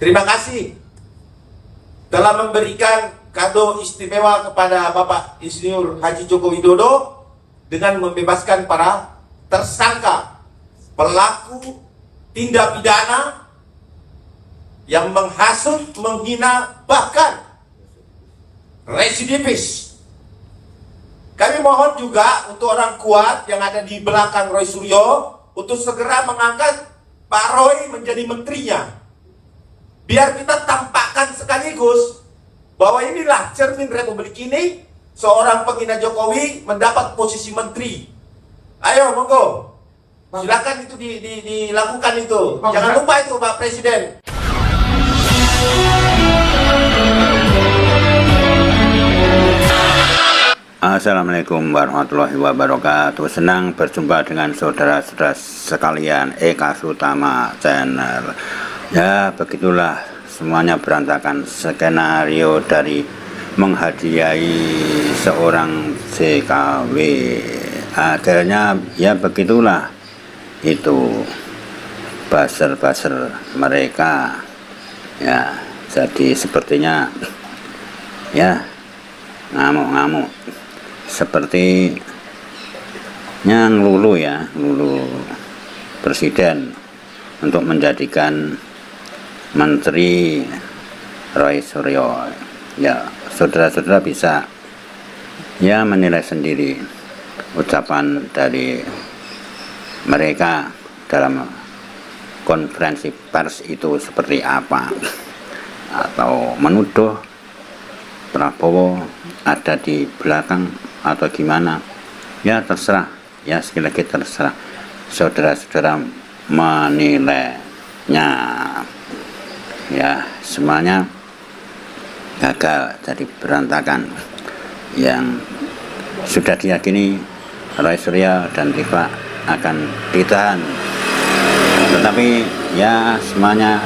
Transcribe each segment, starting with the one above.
Terima kasih telah memberikan kado istimewa kepada Bapak Insinyur Haji Joko Widodo dengan membebaskan para tersangka pelaku tindak pidana yang menghasut, menghina, bahkan residivis. Kami mohon juga untuk orang kuat yang ada di belakang Roy Suryo untuk segera mengangkat Pak Roy menjadi menterinya. Biar kita tampakkan sekaligus bahwa inilah cermin Republik ini, seorang penghina Jokowi mendapat posisi menteri. Ayo, monggo. Silakan itu dilakukan itu. Jangan lupa itu Pak Presiden. Assalamualaikum warahmatullahi wabarakatuh. Senang berjumpa dengan saudara-saudara sekalian Eka Sutama Channel. Ya, begitulah semuanya berantakan. Skenario dari menghadiahi seorang CKW. Akhirnya ya begitulah itu buzzer-buzzer mereka. Ya, jadi sepertinya ya ngamuk-ngamuk. Sepertinya ngelulu presiden untuk menjadikan Menteri Roy Suryo. Ya, saudara-saudara bisa ya menilai sendiri ucapan dari mereka dalam konferensi pers itu seperti apa, atau menuduh Prabowo ada di belakang atau gimana. Ya terserah, ya sekali lagi terserah saudara-saudara menilainya. Ya, semuanya gagal, jadi berantakan. Yang sudah diyakini Roy Suryo dan Tifa akan ditahan, tetapi ya semuanya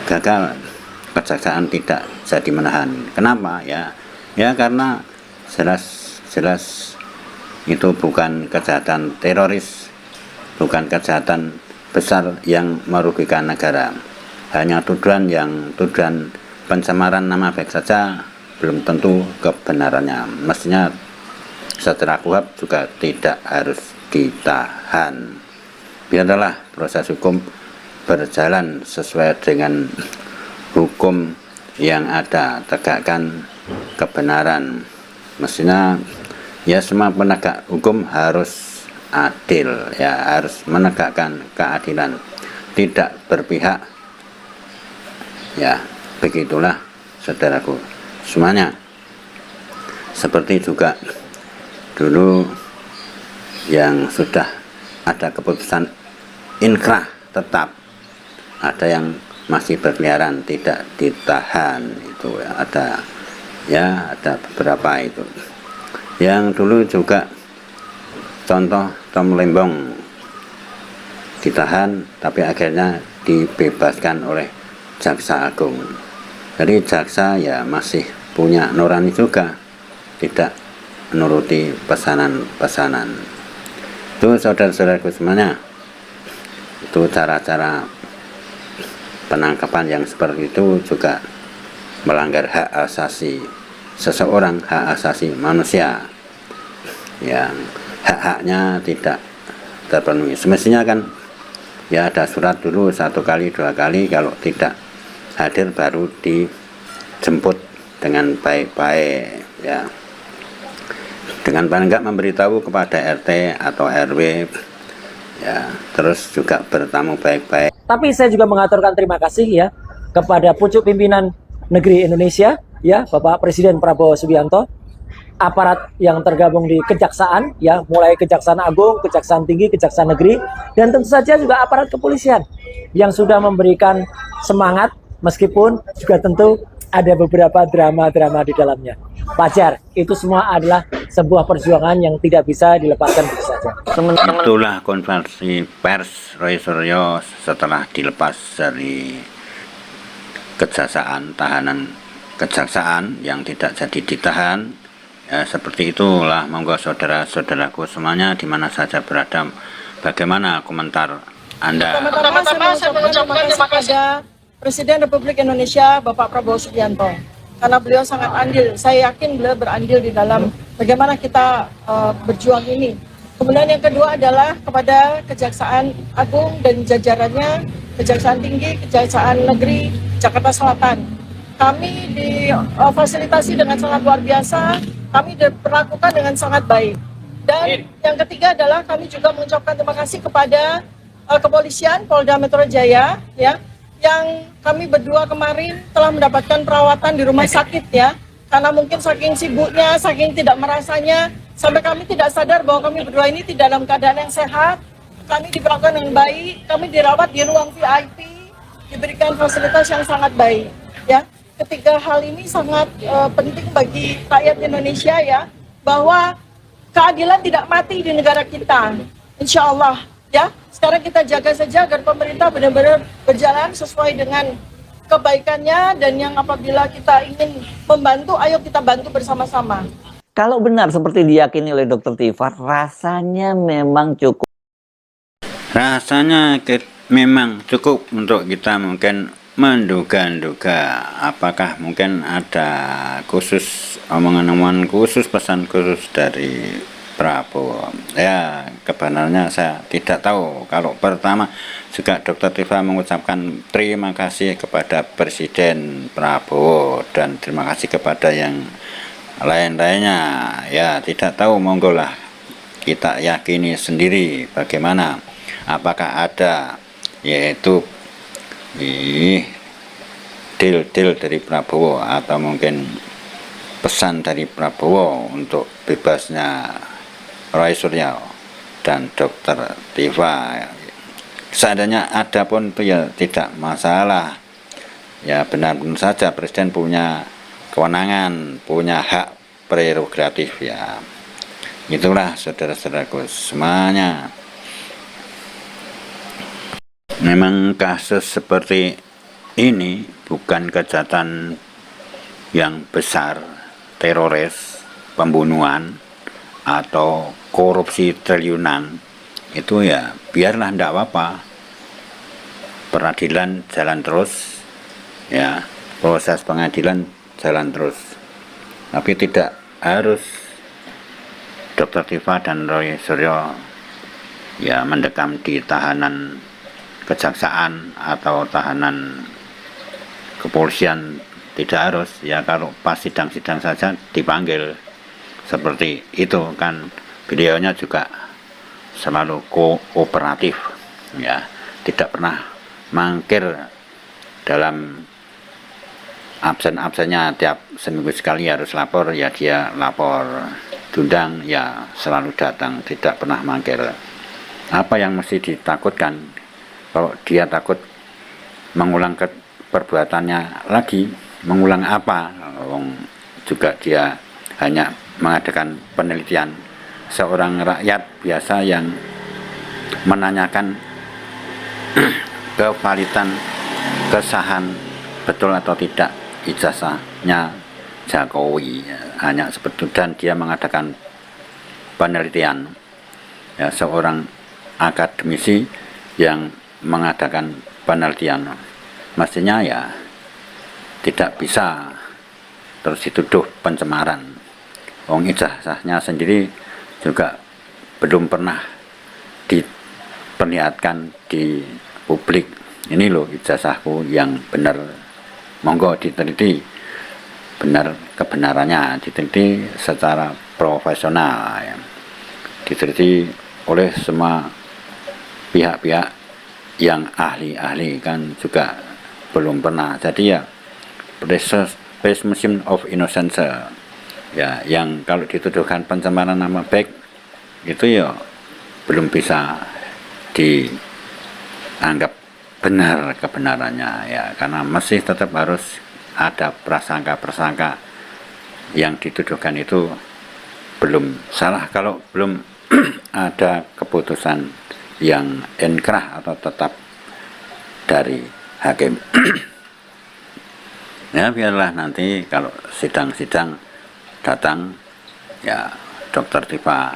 gagal. Kejaksaan tidak jadi menahan. Kenapa? Ya karena jelas itu bukan kejahatan teroris, bukan kejahatan besar yang merugikan negara. Hanya tuduhan pencemaran nama baik saja, belum tentu kebenarannya. Mestinya secara KUHP juga tidak harus ditahan. Biarlah proses hukum berjalan sesuai dengan hukum yang ada, tegakkan kebenaran. Mestinya ya semua penegak hukum harus adil, ya harus menegakkan keadilan, tidak berpihak. Ya, begitulah saudaraku semuanya. Seperti juga dulu yang sudah ada keputusan inkrah tetap, ada yang masih berkeliaran tidak ditahan itu ada beberapa itu. Yang dulu juga contoh Tom Lembong ditahan tapi akhirnya dibebaskan oleh Jaksa Agung. Jadi jaksa ya masih punya nurani juga, tidak menuruti pesanan-pesanan. Itu saudara-saudaraku semuanya, itu cara-cara penangkapan yang seperti itu juga melanggar hak asasi seseorang, hak asasi manusia yang hak-haknya tidak terpenuhi. Semestinya kan ya ada surat dulu 1 kali 2 kali, kalau tidak hadir baru dijemput dengan baik-baik, ya dengan paling enggak memberitahu kepada RT atau RW, ya terus juga bertamu baik-baik. Tapi saya juga mengaturkan terima kasih ya kepada pucuk pimpinan negeri Indonesia, ya Bapak Presiden Prabowo Subianto, aparat yang tergabung di kejaksaan, ya mulai Kejaksaan Agung, Kejaksaan Tinggi, Kejaksaan Negeri, dan tentu saja juga aparat kepolisian yang sudah memberikan semangat, meskipun juga tentu ada beberapa drama-drama di dalamnya. Wajar, itu semua adalah sebuah perjuangan yang tidak bisa dilepaskan begitu saja. Itulah konferensi pers Roy Suryo setelah dilepas dari kejaksaan, tahanan kejaksaan yang tidak jadi ditahan. Ya, seperti itulah. Monggo saudara-saudaraku semuanya di mana saja berada, bagaimana komentar Anda? Pertama-tama saya mengucapkan terima kasih kepada Presiden Republik Indonesia Bapak Prabowo Subianto. Karena beliau sangat andil, saya yakin beliau berandil di dalam bagaimana kita berjuang ini. Kemudian yang kedua adalah kepada Kejaksaan Agung dan jajarannya, Kejaksaan Tinggi, Kejaksaan Negeri Jakarta Selatan. Kami difasilitasi dengan sangat luar biasa, kami diperlakukan dengan sangat baik. Dan yang ketiga adalah kami juga mengucapkan terima kasih kepada kepolisian Polda Metro Jaya, ya, yang kami berdua kemarin telah mendapatkan perawatan di rumah sakit, ya, karena mungkin saking sibuknya, saking tidak merasanya, sampai kami tidak sadar bahwa kami berdua ini tidak dalam keadaan yang sehat. Kami diperlakukan dengan baik, kami dirawat di ruang VIP, diberikan fasilitas yang sangat baik, ya. Ketiga hal ini sangat penting bagi rakyat Indonesia, ya, bahwa keadilan tidak mati di negara kita, insya Allah, ya. Sekarang kita jaga saja agar pemerintah benar-benar berjalan sesuai dengan kebaikannya, dan yang apabila kita ingin membantu, ayo kita bantu bersama-sama. Kalau benar seperti diyakini oleh Dr. Tifa, rasanya memang cukup. Rasanya memang cukup untuk kita mungkin menduga-duga apakah mungkin ada khusus omongan-omongan khusus, pesan khusus dari Prabowo. Ya, kebenarannya saya tidak tahu. Kalau pertama juga Dr. Tifa mengucapkan terima kasih kepada Presiden Prabowo dan terima kasih kepada yang lain-lainnya. Ya, tidak tahu, monggo lah kita yakini sendiri bagaimana, apakah ada yaitu deal dari Prabowo atau mungkin pesan dari Prabowo untuk bebasnya Roy Suryo dan Dr. Tifa. Seandainya ada pun itu ya tidak masalah, ya benar-benar saja Presiden punya kewenangan, punya hak prerogatif, ya itulah saudara-saudaraku semuanya. Memang kasus seperti ini bukan kejahatan yang besar, teroris, pembunuhan, atau korupsi triliunan, itu ya biarlah, tidak apa-apa. Peradilan jalan terus, ya, proses pengadilan jalan terus. Tapi tidak harus Dr. Tifa dan Roy Suryo ya mendekam di tahanan kejaksaan atau tahanan kepolisian, tidak harus, ya kalau pas sidang-sidang saja dipanggil seperti itu kan. Beliaunya juga selalu kooperatif, ya tidak pernah mangkir dalam absen-absennya. Tiap seminggu sekali harus lapor, ya dia lapor, diundang ya selalu datang, tidak pernah mangkir. Apa yang mesti ditakutkan? Kalau dia takut mengulang perbuatannya lagi, mengulang apa? Juga dia hanya mengadakan penelitian. Seorang rakyat biasa yang menanyakan kevalidan, kesahan betul atau tidak ijazahnya Jokowi, hanya seperti, dan dia mengadakan penelitian. Ya, seorang akademisi yang mengadakan penelitian, mestinya ya tidak bisa terus dituduh pencemaran. Ijazahnya sendiri juga belum pernah diperlihatkan di publik. Ini loh ijazahku yang benar, monggo diteliti benar kebenarannya, diteliti secara profesional, ya. Diteliti oleh semua pihak-pihak yang ahli-ahli, kan juga belum pernah. Jadi ya presumption of innocence, ya yang kalau dituduhkan pencemaran nama baik itu ya belum bisa dianggap benar kebenarannya, ya karena masih tetap harus ada prasangka-prasangka yang dituduhkan itu belum salah kalau belum ada keputusan yang inkrah atau tetap dari hakim. Ya biarlah nanti kalau sidang-sidang datang, ya Dr. Tifa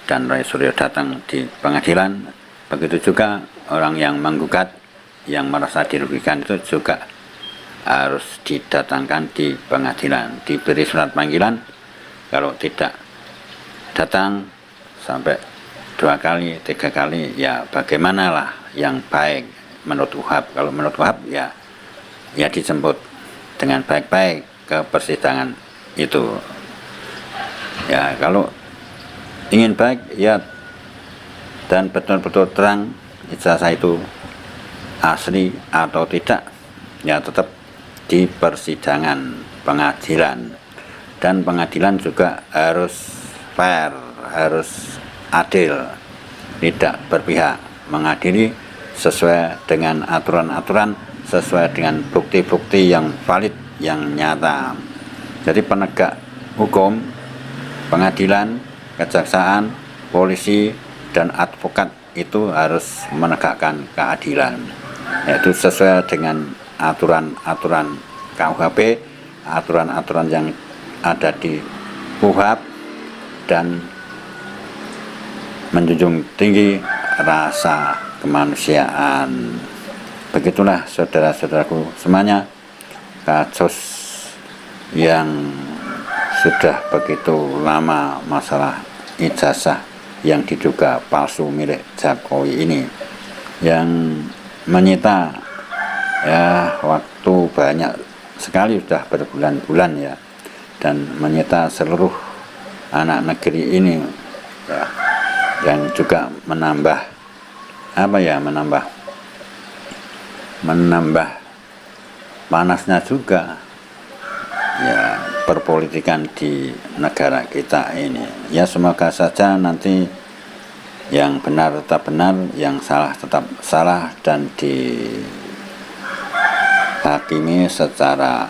dan Roy Suryo datang di pengadilan, begitu juga orang yang menggugat, yang merasa dirugikan itu juga harus didatangkan di pengadilan, diberi surat panggilan. Kalau tidak datang sampai 2 kali, 3 kali, ya bagaimanalah yang baik menurut UHAP. Kalau menurut UHAP ya dijemput dengan baik-baik ke persidangan itu. Ya kalau ingin baik ya dan betul-betul terang ijazah itu asli atau tidak, ya tetap di persidangan pengadilan. Dan pengadilan juga harus fair, harus adil, tidak berpihak, mengadili sesuai dengan aturan-aturan, sesuai dengan bukti-bukti yang valid, yang nyata. Jadi penegak hukum, pengadilan, kejaksaan, polisi, dan advokat itu harus menegakkan keadilan, yaitu sesuai dengan aturan-aturan KUHP, aturan-aturan yang ada di UHAP, dan menjunjung tinggi rasa kemanusiaan. Begitulah saudara-saudaraku semuanya, kasus yang sudah begitu lama, masalah ijazah yang diduga palsu milik Jokowi ini, yang menyita ya waktu banyak sekali, sudah berbulan-bulan ya, dan menyita seluruh anak negeri ini ya, yang juga menambah panasnya juga ya perpolitikan di negara kita ini. Ya semoga saja nanti yang benar tetap benar, yang salah tetap salah, dan dihakimi secara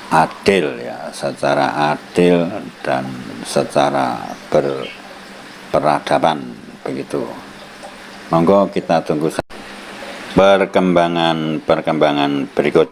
adil ya, secara adil dan secara berperadaban begitu. Monggo kita tunggu perkembangan berikut.